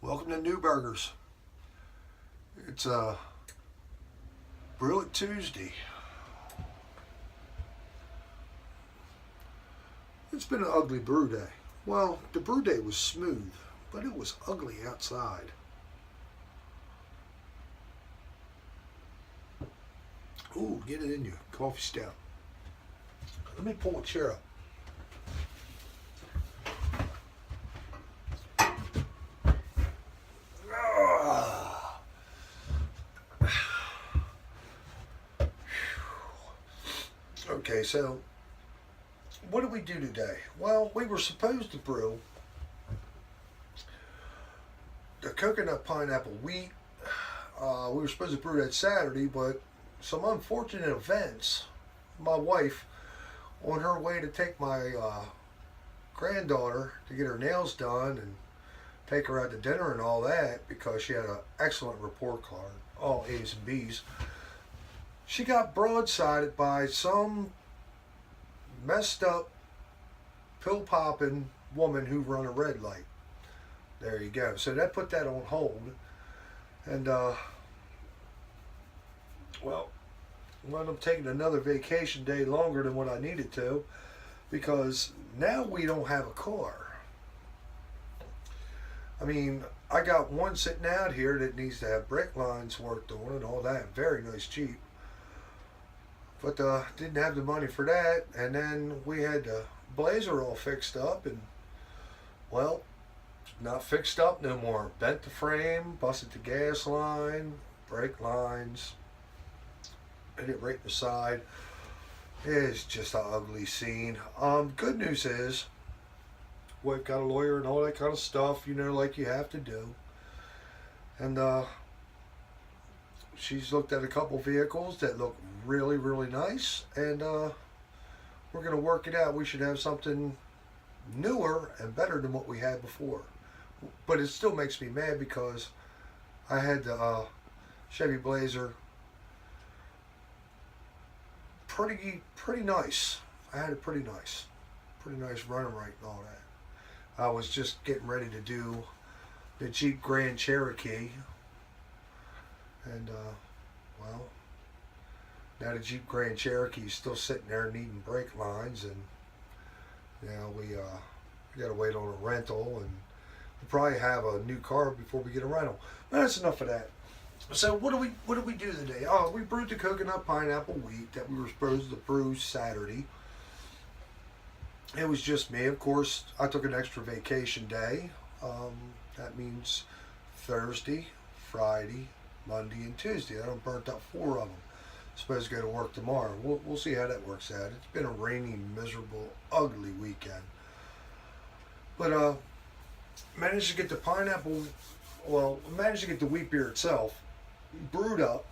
Welcome to New Burgers. It's Brew It Tuesday. It's been an ugly brew day. Well, the brew day was smooth, but it was ugly outside. Ooh, get it in you. Coffee stout. Let me pull a chair up. Okay, so what did we do today? Well, we were supposed to brew the coconut pineapple wheat. We were supposed to brew that Saturday, but some unfortunate events. My wife, on her way to take my granddaughter to get her nails done and take her out to dinner and all that, because she had an excellent report card, all A's and B's, she got broadsided by some messed up, pill-popping woman who run a red light. There you go. So that put that on hold. And, well, I wound up taking another vacation day longer than what I needed to, because now we don't have a car. I mean, I got one sitting out here that needs to have brake lines worked on and all that. Very nice, cheap. But didn't have the money for that. And then we had the Blazer all fixed up, and, well, not fixed up no more. Bent the frame, busted the gas line, brake lines, hit it right in the side. It's just an ugly scene. Good news is, we've got a lawyer and all that kind of stuff, you know, like you have to do. And she's looked at a couple vehicles that look really, really nice, and we're going to work it out. We should have something newer and better than what we had before. But it still makes me mad because I had the Chevy Blazer pretty nice. I had it pretty nice running right and all that. I was just getting ready to do the Jeep Grand Cherokee, and well, now the Jeep Grand Cherokee is still sitting there needing brake lines, and now we got to wait on a rental, and we'll probably have a new car before we get a rental. But that's enough of that. So what do we do today? Oh, we brewed the coconut pineapple wheat that we were supposed to brew Saturday. It was just me. Of course, I took an extra vacation day. That means Thursday, Friday, Monday, and Tuesday. I done burnt up 4 of them. Supposed to go to work tomorrow. We'll see how that works out. It's been a rainy, miserable, ugly weekend. But managed to get the pineapple, well, managed to get the wheat beer itself brewed up.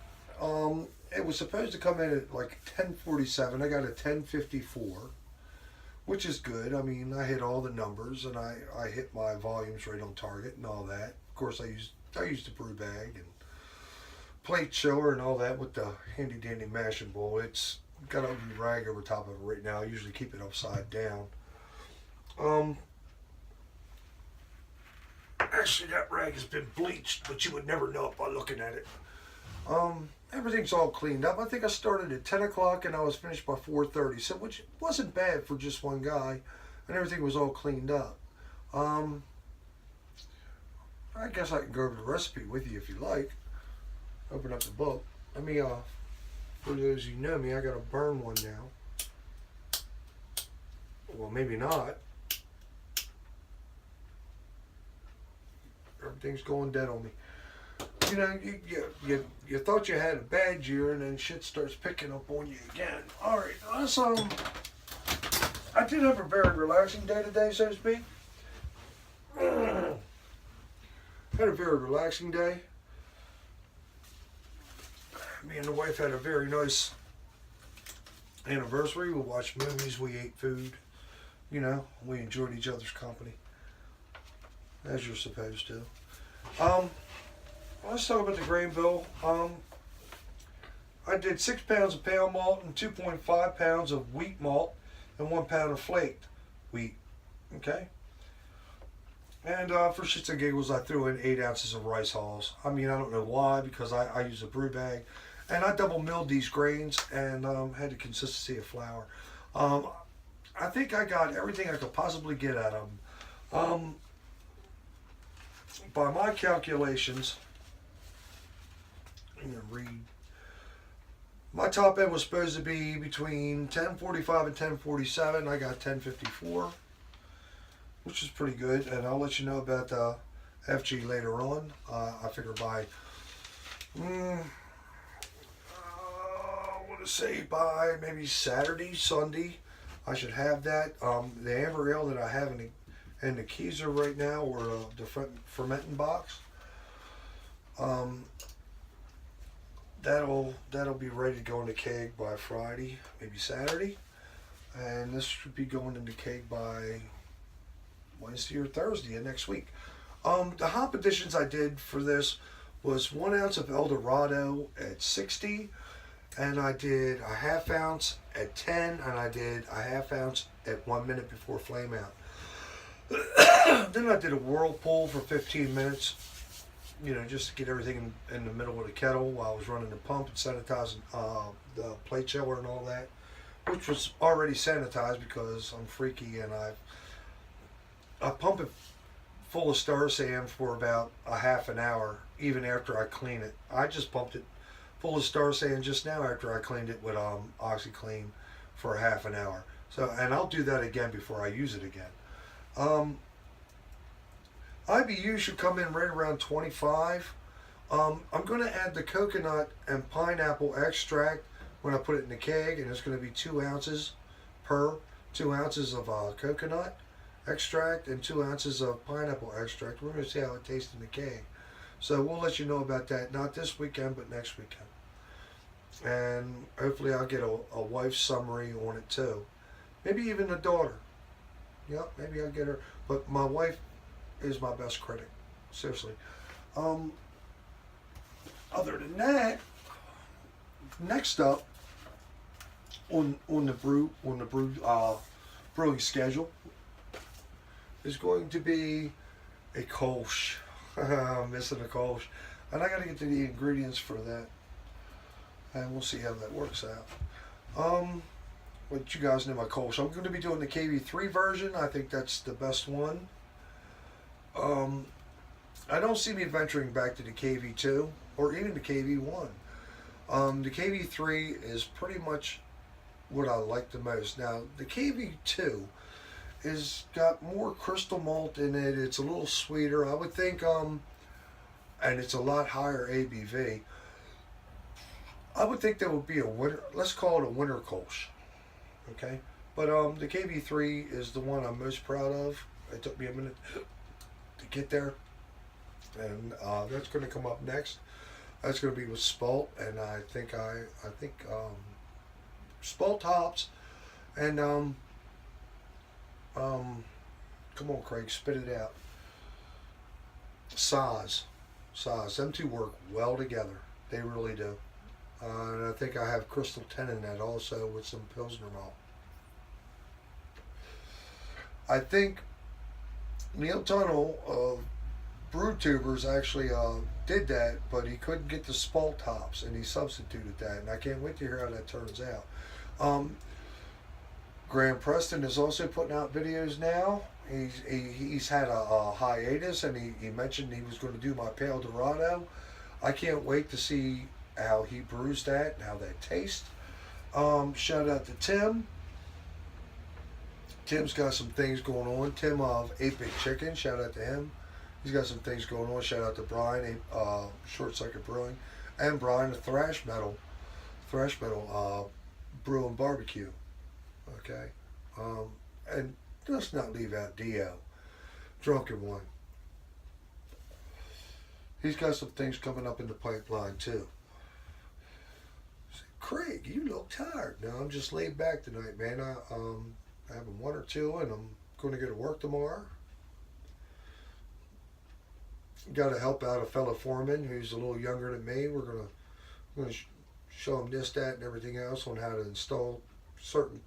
It was supposed to come in at like 10:47. I got a 10:54, which is good. I mean, I hit all the numbers, and I hit my volumes right on target and all that. Of course, I used the brew bag and plate chiller and all that with the handy dandy mashing bowl. It's got an ugly rag over top of it right now. I usually keep it upside down. Actually, that rag has been bleached, but you would never know it by looking at it. Everything's all cleaned up. I think I started at 10 o'clock and I was finished by 4:30, so which wasn't bad for just one guy, and everything was all cleaned up. I guess I can go over the recipe with you if you like. Open up the book. Let me, for those of you who know me, I gotta burn one now. Well, maybe not. Everything's going dead on me. You know, you thought you had a bad year, and then shit starts picking up on you again. All right, let's I did have a very relaxing day today, so to speak. Had a very relaxing day. Me and the wife had a very nice anniversary. We watched movies, we ate food. You know, we enjoyed each other's company, as you're supposed to. Let's talk about the grain bill. I did 6 pounds of pale malt and 2.5 pounds of wheat malt and 1 pound of flaked wheat. Okay. And for shits and giggles, I threw in 8 ounces of rice hulls. I mean, I don't know why, because I use a brew bag. And I double milled these grains and had the consistency of flour. Um, I think I got everything I could possibly get out of them. By my calculations, I'm going to read. My top end was supposed to be between 10:45 and 10:47. I got 10:54, which is pretty good. And I'll let you know about the FG later on. I figure by, I want to say by maybe Saturday, Sunday, I should have that. The amber ale that I have in the Keyser right now, or the fermenting box, that'll be ready to go in the keg by Friday, maybe Saturday, and this should be going in the keg by Wednesday or Thursday of next week. The hop additions I did for this was 1 ounce of El Dorado at 60, and I did a half ounce at 10, and I did a half ounce at 1 minute before flame out. Then I did a whirlpool for 15 minutes, just to get everything in the middle of the kettle while I was running the pump and sanitizing the plate chiller and all that, which was already sanitized because I'm freaky and I pump it full of Star Sand for about a half an hour, even after I clean it. I just pumped it full of Star Sand just now after I cleaned it with OxyClean for a half an hour. So, and I'll do that again before I use it again. IBU should come in right around 25. I'm going to add the coconut and pineapple extract when I put it in the keg, and it's going to be 2 ounces per 2 ounces of coconut extract and 2 ounces of pineapple extract. We're going to see how it tastes in the keg. So we'll let you know about that, not this weekend, but next weekend. And hopefully I'll get a wife's summary on it too. Maybe even a daughter. Yep, maybe I'll get her. But my wife is my best critic. Seriously. Other than that, next up on the brewing schedule is going to be a Kolsch. I'm missing a Kolsch, and I got to get to the ingredients for that, and we'll see how that works out. But you guys know my Kolsch. I'm going to be doing the KV3 version. I think that's the best one. I don't see me venturing back to the KV2 or even the KV1. The KV3 is pretty much what I like the most. Now, the KV2 is got more crystal malt in it. It's a little sweeter, I would think, and it's a lot higher ABV. I would think that would be a winter, let's call it a winter Kolsch, okay? But the KV3 is the one I'm most proud of. It took me a minute to get there, and that's going to come up next. That's going to be with Spalt, and I think Spalt hops, and come on, Craig, spit it out. Saaz, them two work well together. They really do. And I think I have Crystal 10 in that also with some Pilsner malt. I think Neil Tunnell of Brew Tubers actually did that, but he couldn't get the Spalt hops, and he substituted that, and I can't wait to hear how that turns out. Graham Preston is also putting out videos now. He's had a hiatus, and he mentioned he was going to do my Pale Dorado. I can't wait to see how he brews that and how that tastes. Shout out to Tim. Tim's got some things going on. Tim of 8-Bit Chicken, shout out to him. He's got some things going on. Shout out to Brian, Short Circuit Brewing, and Brian of Thrash Metal Brew and Barbecue. Okay, and let's not leave out Dio, Drunken One. He's got some things coming up in the pipeline too. Craig, you look tired. No, I'm just laid back tonight, man. I'm having one or two, and I'm going to go to work tomorrow. Got to help out a fellow foreman who's a little younger than me. We're going to show him this, that, and everything else on how to install certain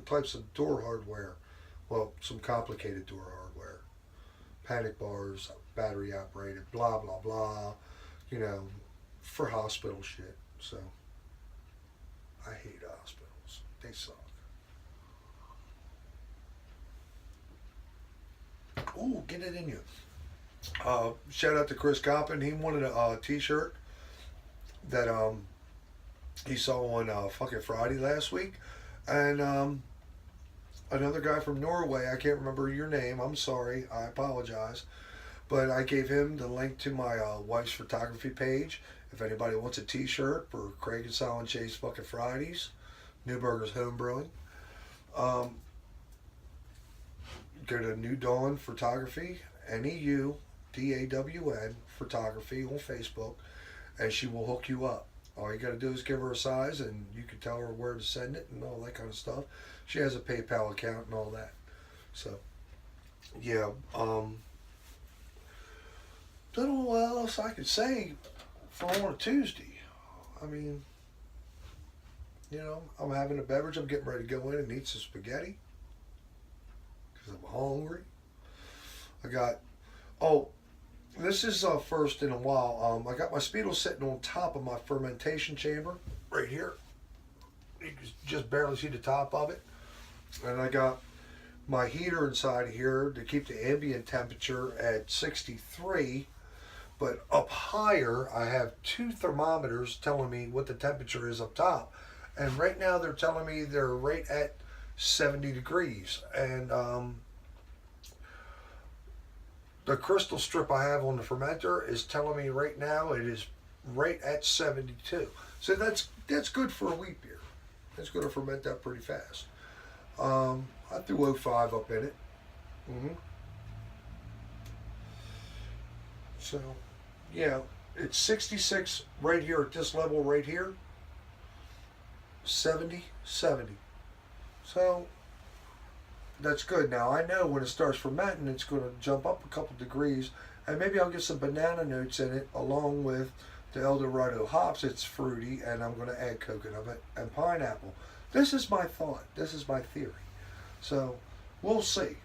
types of door hardware. Well, some complicated door hardware. panic bars, battery operated, blah blah blah, you know, for hospital shit. So I hate hospitals. They suck. Ooh, get it in you. Shout out to Chris Coppin. He wanted a t-shirt that he saw on fucking Friday last week, and another guy from Norway. I can't remember your name. I'm sorry. I apologize. But I gave him the link to my wife's photography page. If anybody wants a t-shirt for Craig and Silent Chase fucking Fridays, Newburger's Home Brewing, go to New Dawn Photography, NEUDAWN Photography on Facebook, and she will hook you up. All you got to do is give her a size, and you can tell her where to send it and all that kind of stuff. She has a PayPal account and all that. So, yeah. Don't know what else I could say for on a Tuesday. I mean, you know, I'm having a beverage. I'm getting ready to go in and eat some spaghetti because I'm hungry. I got, this is first in a while. I got my Speedo sitting on top of my fermentation chamber right here. You can just barely see the top of it. And I got my heater inside here to keep the ambient temperature at 63. But up higher, I have two thermometers telling me what the temperature is up top. And right now they're telling me they're right at 70 degrees. And the crystal strip I have on the fermenter is telling me right now it is right at 72. So that's good for a wheat beer. It's going to ferment that pretty fast. I threw 05 up in it. So, yeah, it's 66 right here at this level right here. 70. So, that's good. Now, I know when it starts fermenting, it's going to jump up a couple degrees, and maybe I'll get some banana notes in it along with the El Dorado hops. It's fruity, and I'm going to add coconut and pineapple. This is my thought. This is my theory. So, we'll see.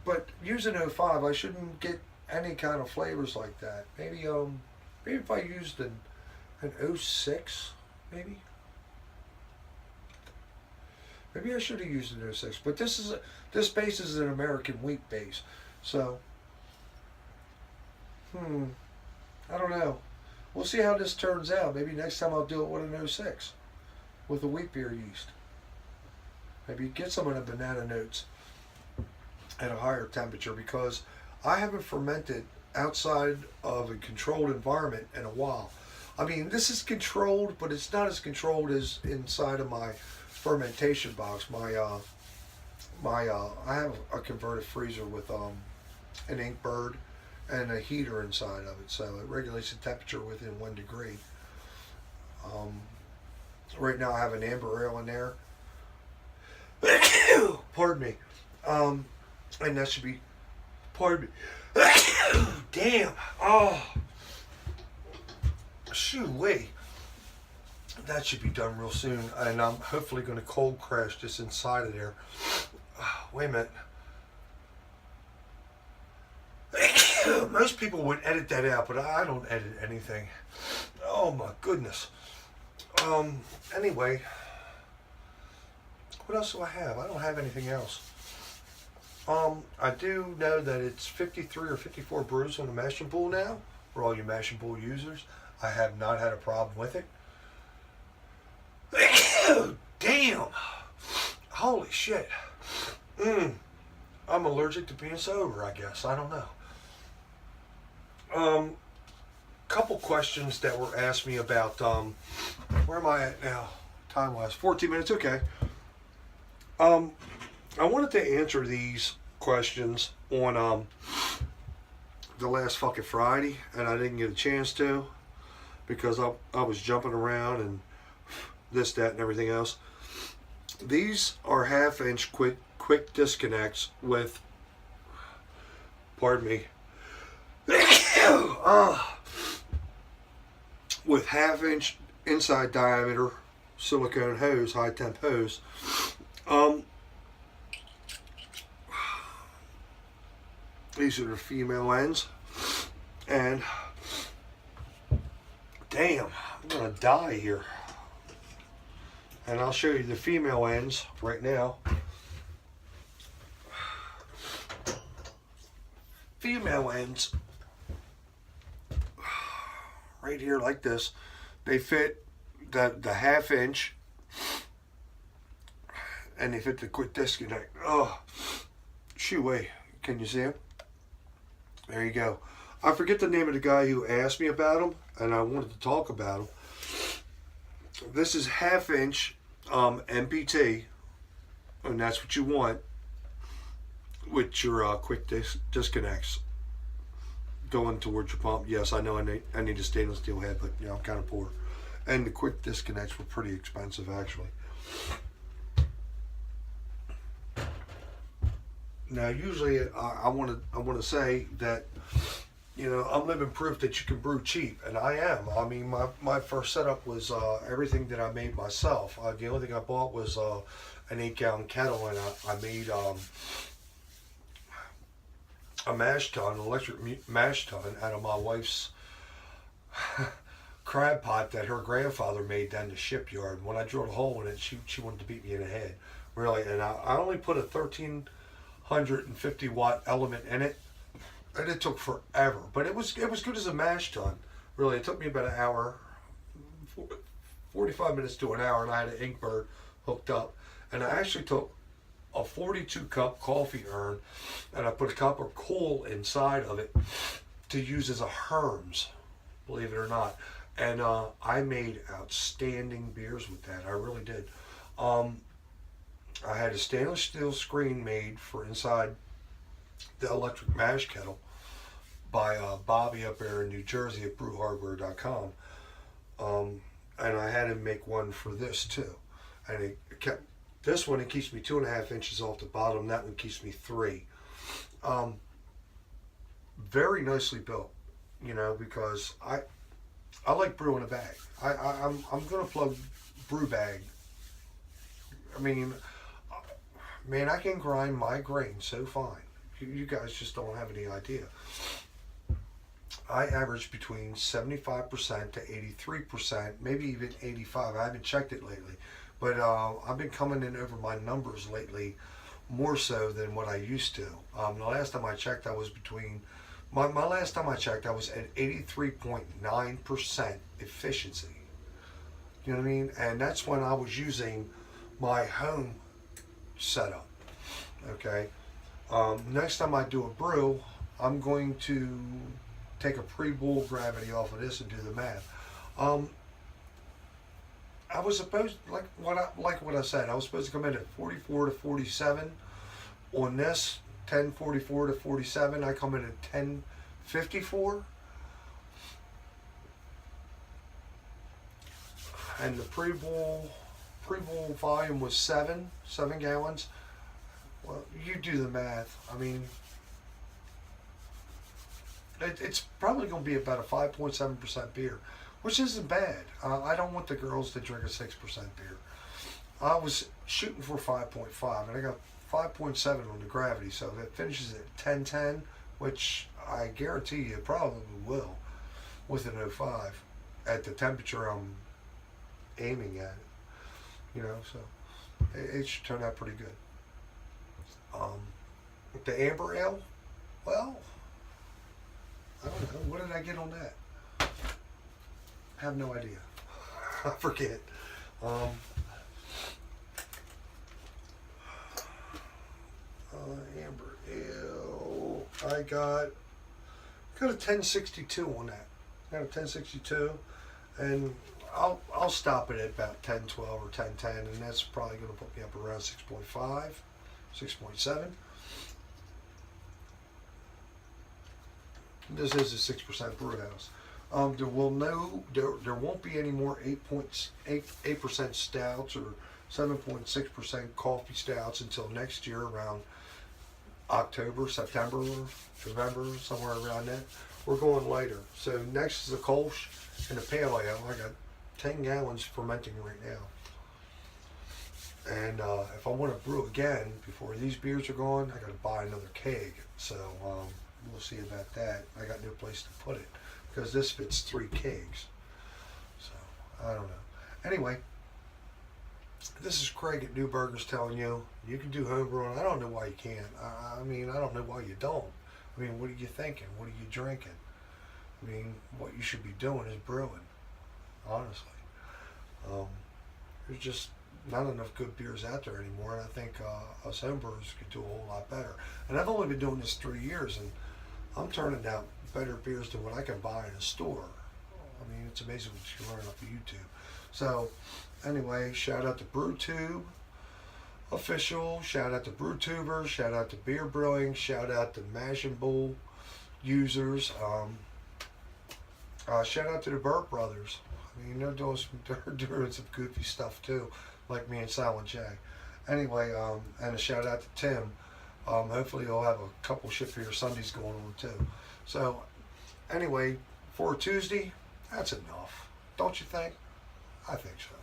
But using 05, I shouldn't get any kind of flavors like that. Maybe if I used an 06, maybe. Maybe I should have used an 06. But this base is an American wheat base. So, I don't know. We'll see how this turns out. Maybe next time I'll do it with an 06 with a wheat beer yeast. Maybe get some of the banana notes at a higher temperature, because I haven't fermented outside of a controlled environment in a while. I mean, this is controlled, but it's not as controlled as inside of my fermentation box. I have a converted freezer with an Inkbird and a heater inside of it, so it regulates the temperature within 1 degree. Right now I have an amber ale in there. Pardon me. And that should be, pardon me. Damn. Oh. Shoo-wee. That should be done real soon. And I'm hopefully going to cold crash this inside of there. Wait a minute. Most people would edit that out, but I don't edit anything. Oh my goodness. Anyway. What else do I have? I don't have anything else. I do know that it's 53 or 54 brews on the mashing pool now. For all you mashing pool users, I have not had a problem with it. Damn! Holy shit! I'm allergic to being sober, I guess. I don't know. Couple questions that were asked me about. Where am I at now? Time-wise, 14 minutes. Okay. I wanted to answer these questions on the last fucking Friday, and I didn't get a chance to because I was jumping around and this, that, and everything else. These are half-inch quick disconnects with, pardon me, with half-inch inside diameter silicone hose, high-temp hose. These are the female ends. And damn, I'm gonna die here. And I'll show you the female ends right now. Female ends, right here like this. They fit the ½ inch, and they fit the quick disconnect. Oh, shoo away. Can you see them? There you go. I forget the name of the guy who asked me about them, and I wanted to talk about them. This is ½ inch MPT, and that's what you want with your quick disconnects going towards your pump. Yes, I know I need a stainless steel head, but you know, I'm kind of poor. And the quick disconnects were pretty expensive, actually. Now, usually I want to say that, you know, I'm living proof that you can brew cheap, and I am. I mean, my first setup was everything that I made myself. The only thing I bought was an 8-gallon kettle, and I made a mash tun, electric mash tun, out of my wife's crab pot that her grandfather made down the shipyard. When I drilled a hole in it, she wanted to beat me in the head, really. And I only put a 1350 watt element in it, and it took forever. But it was good as a mash tun. Really, it took me about an hour, 45 minutes to an hour, and I had an Inkbird hooked up. And I actually took a 42 cup coffee urn, and I put a copper coal inside of it to use as a Herms, believe it or not. And I made outstanding beers with that. I really did. I had a stainless steel screen made for inside the electric mash kettle by Bobby up there in New Jersey at brewhardware.com. And I had him make one for this too. And it kept, this one, it keeps me 2.5 inches off the bottom. That one keeps me 3. Very nicely built, you know, because I like brew in a bag. I'm gonna plug brew bag. I mean, man, I can grind my grain so fine. You guys just don't have any idea. I average between 75% to 83%, maybe even 85. I haven't checked it lately, but I've been coming in over my numbers lately, more so than what I used to. The last time I checked, I was between. My last time I checked, I was at 83.9% efficiency. You know what I mean? And that's when I was using my home setup. Okay. Next time I do a brew, I'm going to take a pre-boil gravity off of this and do the math. I was supposed, like what I said, I was supposed to come in at 44 to 47 on this. 1044 to 47. I come in at 1054. And the pre-boil volume was 7 gallons. Well, you do the math. I mean, it's probably going to be about a 5.7% beer, which isn't bad. I don't want the girls to drink a 6% beer. I was shooting for 5.5, and I got 5.7 on the gravity, so if it finishes at 1010, which I guarantee you it probably will, with an 05 at the temperature I'm aiming at, you know, so it should turn out pretty good. The amber ale, well, I don't know, what did I get on that? I have no idea. I forget. Amber ale, I got a 1062 on that. I got a 1062, and I'll stop it at about 1012 or 1010, and that's probably going to put me up around 6.5, 6.7. This is a 6% brew house. There won't be any more 8% stouts or 7.6% coffee stouts until next year around October, September, November, somewhere around that. We're going later. So next is a Kolsch and a Pale Ale. I got 10 gallons fermenting right now. And if I want to brew again before these beers are gone, I got to buy another keg. So we'll see about that. I got no place to put it because this fits 3 kegs. So I don't know. Anyway, this is Craig at New Burgers telling you you can do home brewing. I don't know why you can't. I mean, I don't know why you don't. I mean, what are you thinking? What are you drinking? I mean, what you should be doing is brewing, honestly. There's just not enough good beers out there anymore, and I think us homebrewers could do a whole lot better. And I've only been doing this 3 years, and I'm turning out better beers than what I can buy in a store. I mean, it's amazing what you can learn off of YouTube. So, anyway, shout out to BrewTube Official, shout out to BrewTubers, shout out to Beer Brewing, shout out to Mash and Bowl users. Shout out to the Burt Brothers. I mean, they're doing some goofy stuff too, like me and Silent J. Anyway, and a shout out to Tim. Hopefully he'll have a couple ship here Sundays going on too. So, anyway, for Tuesday, that's enough. Don't you think? I think so.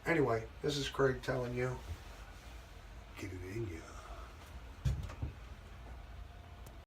Anyway, this is Craig telling you, get it in you.